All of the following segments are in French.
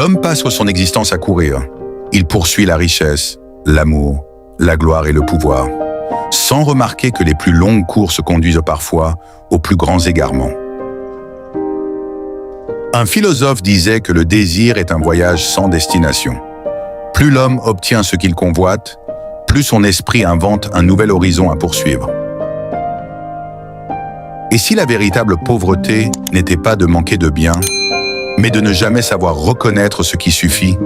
L'homme passe son existence à courir. Il poursuit la richesse, l'amour, la gloire et le pouvoir, sans remarquer que les plus longues courses conduisent parfois aux plus grands égarements. Un philosophe disait que le désir est un voyage sans destination. Plus l'homme obtient ce qu'il convoite, plus son esprit invente un nouvel horizon à poursuivre. Et si la véritable pauvreté n'était pas de manquer de biens, mais de ne jamais savoir reconnaître ce qui suffit,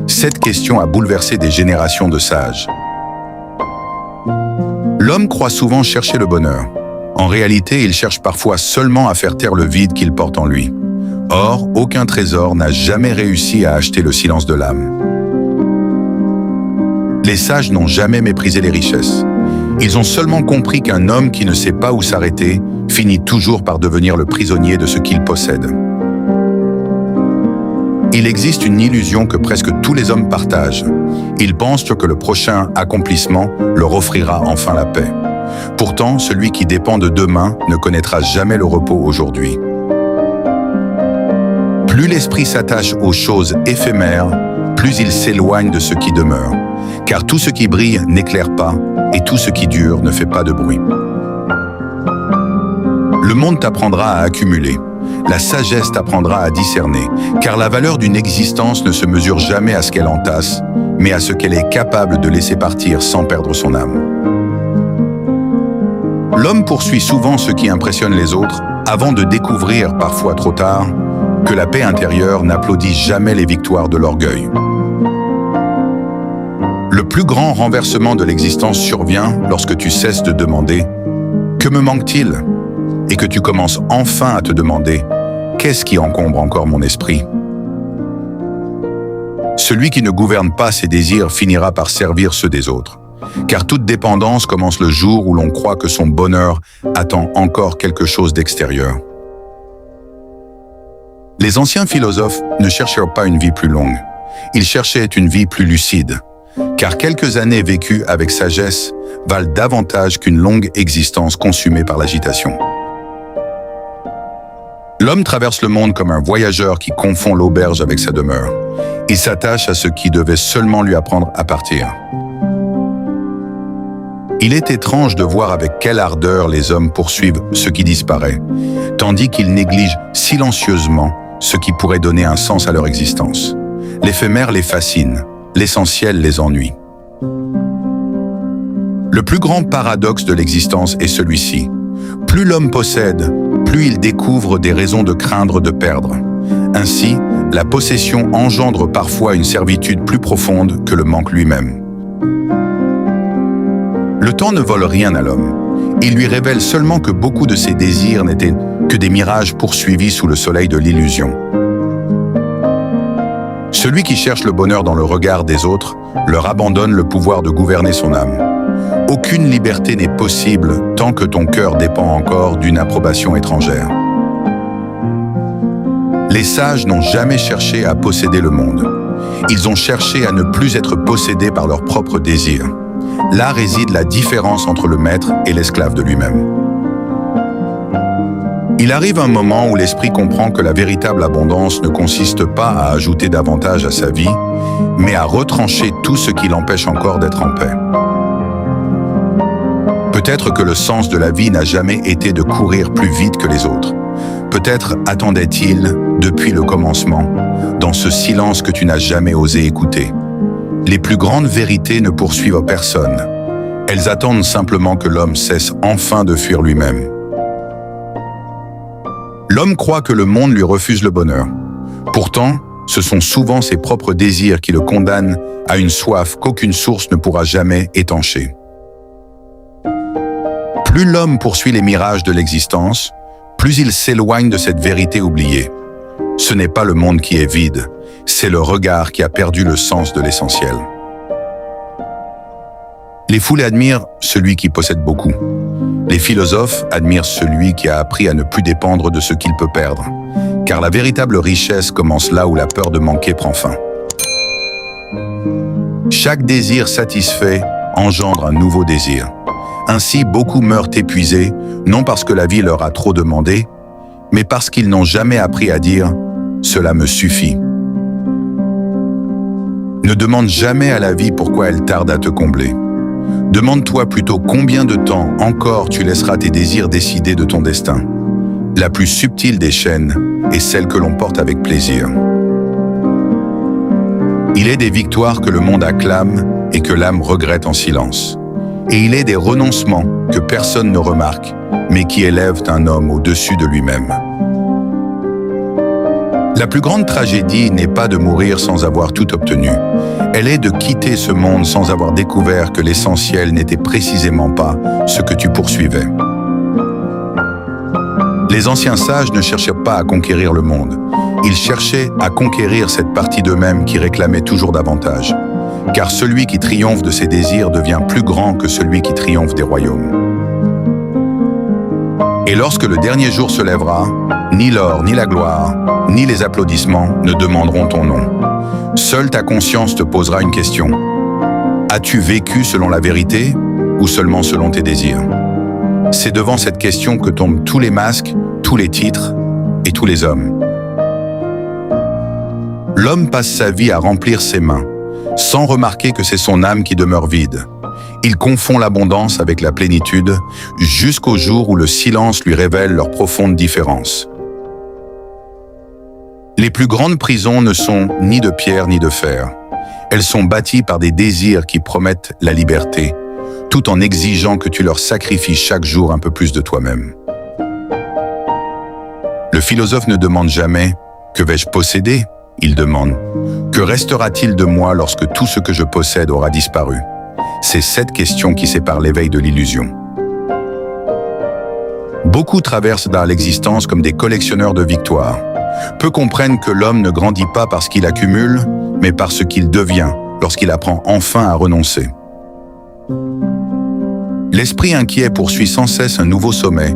cette question a bouleversé des générations de sages. L'homme croit souvent chercher le bonheur. En réalité, il cherche parfois seulement à faire taire le vide qu'il porte en lui. Or, aucun trésor n'a jamais réussi à acheter le silence de l'âme. Les sages n'ont jamais méprisé les richesses. Ils ont seulement compris qu'un homme qui ne sait pas où s'arrêter finit toujours par devenir le prisonnier de ce qu'il possède. Il existe une illusion que presque tous les hommes partagent. Ils pensent que le prochain accomplissement leur offrira enfin la paix. Pourtant, celui qui dépend de demain ne connaîtra jamais le repos aujourd'hui. Plus l'esprit s'attache aux choses éphémères, plus il s'éloigne de ce qui demeure. Car tout ce qui brille n'éclaire pas, et tout ce qui dure ne fait pas de bruit. Le monde t'apprendra à accumuler. La sagesse t'apprendra à discerner, car la valeur d'une existence ne se mesure jamais à ce qu'elle entasse, mais à ce qu'elle est capable de laisser partir sans perdre son âme. L'homme poursuit souvent ce qui impressionne les autres, avant de découvrir, parfois trop tard, que la paix intérieure n'applaudit jamais les victoires de l'orgueil. Le plus grand renversement de l'existence survient lorsque tu cesses de demander « Que me manque-t-il ?» et que tu commences enfin à te demander « Qu'est-ce qui encombre encore mon esprit ?» Celui qui ne gouverne pas ses désirs finira par servir ceux des autres, car toute dépendance commence le jour où l'on croit que son bonheur attend encore quelque chose d'extérieur. Les anciens philosophes ne cherchèrent pas une vie plus longue, ils cherchaient une vie plus lucide, car quelques années vécues avec sagesse valent davantage qu'une longue existence consumée par l'agitation. L'homme traverse le monde comme un voyageur qui confond l'auberge avec sa demeure. Il s'attache à ce qui devait seulement lui apprendre à partir. Il est étrange de voir avec quelle ardeur les hommes poursuivent ce qui disparaît, tandis qu'ils négligent silencieusement ce qui pourrait donner un sens à leur existence. L'éphémère les fascine, l'essentiel les ennuie. Le plus grand paradoxe de l'existence est celui-ci. Plus l'homme possède, plus il découvre des raisons de craindre de perdre. Ainsi, la possession engendre parfois une servitude plus profonde que le manque lui-même. Le temps ne vole rien à l'homme. Il lui révèle seulement que beaucoup de ses désirs n'étaient que des mirages poursuivis sous le soleil de l'illusion. Celui qui cherche le bonheur dans le regard des autres leur abandonne le pouvoir de gouverner son âme. Aucune liberté n'est possible tant que ton cœur dépend encore d'une approbation étrangère. Les sages n'ont jamais cherché à posséder le monde. Ils ont cherché à ne plus être possédés par leurs propres désirs. Là réside la différence entre le maître et l'esclave de lui-même. Il arrive un moment où l'esprit comprend que la véritable abondance ne consiste pas à ajouter davantage à sa vie, mais à retrancher tout ce qui l'empêche encore d'être en paix. Peut-être que le sens de la vie n'a jamais été de courir plus vite que les autres. Peut-être attendait-il, depuis le commencement, dans ce silence que tu n'as jamais osé écouter. Les plus grandes vérités ne poursuivent personne. Elles attendent simplement que l'homme cesse enfin de fuir lui-même. L'homme croit que le monde lui refuse le bonheur. Pourtant, ce sont souvent ses propres désirs qui le condamnent à une soif qu'aucune source ne pourra jamais étancher. Plus l'homme poursuit les mirages de l'existence, plus il s'éloigne de cette vérité oubliée. Ce n'est pas le monde qui est vide, c'est le regard qui a perdu le sens de l'essentiel. Les foules admirent celui qui possède beaucoup. Les philosophes admirent celui qui a appris à ne plus dépendre de ce qu'il peut perdre, car la véritable richesse commence là où la peur de manquer prend fin. Chaque désir satisfait engendre un nouveau désir. Ainsi, beaucoup meurent épuisés, non parce que la vie leur a trop demandé, mais parce qu'ils n'ont jamais appris à dire « cela me suffit ». Ne demande jamais à la vie pourquoi elle tarde à te combler. Demande-toi plutôt combien de temps encore tu laisseras tes désirs décider de ton destin. La plus subtile des chaînes est celle que l'on porte avec plaisir. Il est des victoires que le monde acclame et que l'âme regrette en silence. Et il est des renoncements que personne ne remarque, mais qui élèvent un homme au-dessus de lui-même. La plus grande tragédie n'est pas de mourir sans avoir tout obtenu. Elle est de quitter ce monde sans avoir découvert que l'essentiel n'était précisément pas ce que tu poursuivais. Les anciens sages ne cherchaient pas à conquérir le monde. Ils cherchaient à conquérir cette partie d'eux-mêmes qui réclamait toujours davantage. Car celui qui triomphe de ses désirs devient plus grand que celui qui triomphe des royaumes. Et lorsque le dernier jour se lèvera, ni l'or, ni la gloire, ni les applaudissements ne demanderont ton nom. Seule ta conscience te posera une question. As-tu vécu selon la vérité ou seulement selon tes désirs? C'est devant cette question que tombent tous les masques, tous les titres et tous les hommes. L'homme passe sa vie à remplir ses mains, sans remarquer que c'est son âme qui demeure vide. Il confond l'abondance avec la plénitude, jusqu'au jour où le silence lui révèle leur profonde différence. Les plus grandes prisons ne sont ni de pierre ni de fer. Elles sont bâties par des désirs qui promettent la liberté, tout en exigeant que tu leur sacrifies chaque jour un peu plus de toi-même. Le philosophe ne demande jamais « Que vais-je posséder ?» Il demande « Que restera-t-il de moi lorsque tout ce que je possède aura disparu ?» C'est cette question qui sépare l'éveil de l'illusion. Beaucoup traversent dans l'existence comme des collectionneurs de victoires. Peu comprennent que l'homme ne grandit pas parce qu'il accumule, mais par ce qu'il devient lorsqu'il apprend enfin à renoncer. L'esprit inquiet poursuit sans cesse un nouveau sommet,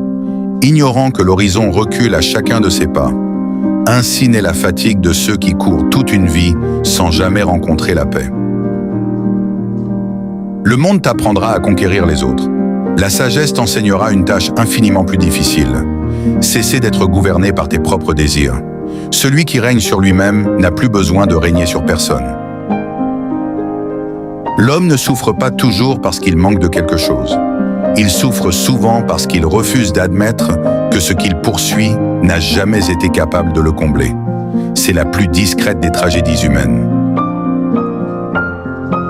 ignorant que l'horizon recule à chacun de ses pas. Ainsi naît la fatigue de ceux qui courent toute une vie sans jamais rencontrer la paix. Le monde t'apprendra à conquérir les autres. La sagesse t'enseignera une tâche infiniment plus difficile. Cesser d'être gouverné par tes propres désirs. Celui qui règne sur lui-même n'a plus besoin de régner sur personne. L'homme ne souffre pas toujours parce qu'il manque de quelque chose. Il souffre souvent parce qu'il refuse d'admettre que ce qu'il poursuit n'a jamais été capable de le combler. C'est la plus discrète des tragédies humaines.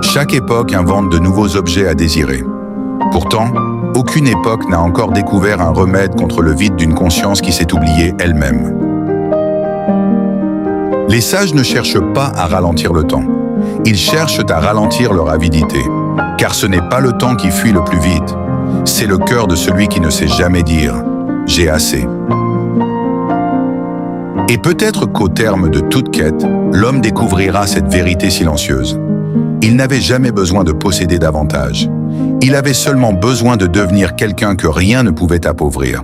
Chaque époque invente de nouveaux objets à désirer. Pourtant, aucune époque n'a encore découvert un remède contre le vide d'une conscience qui s'est oubliée elle-même. Les sages ne cherchent pas à ralentir le temps. Ils cherchent à ralentir leur avidité. Car ce n'est pas le temps qui fuit le plus vite. C'est le cœur de celui qui ne sait jamais dire « j'ai assez ». Et peut-être qu'au terme de toute quête, l'homme découvrira cette vérité silencieuse. Il n'avait jamais besoin de posséder davantage. Il avait seulement besoin de devenir quelqu'un que rien ne pouvait appauvrir.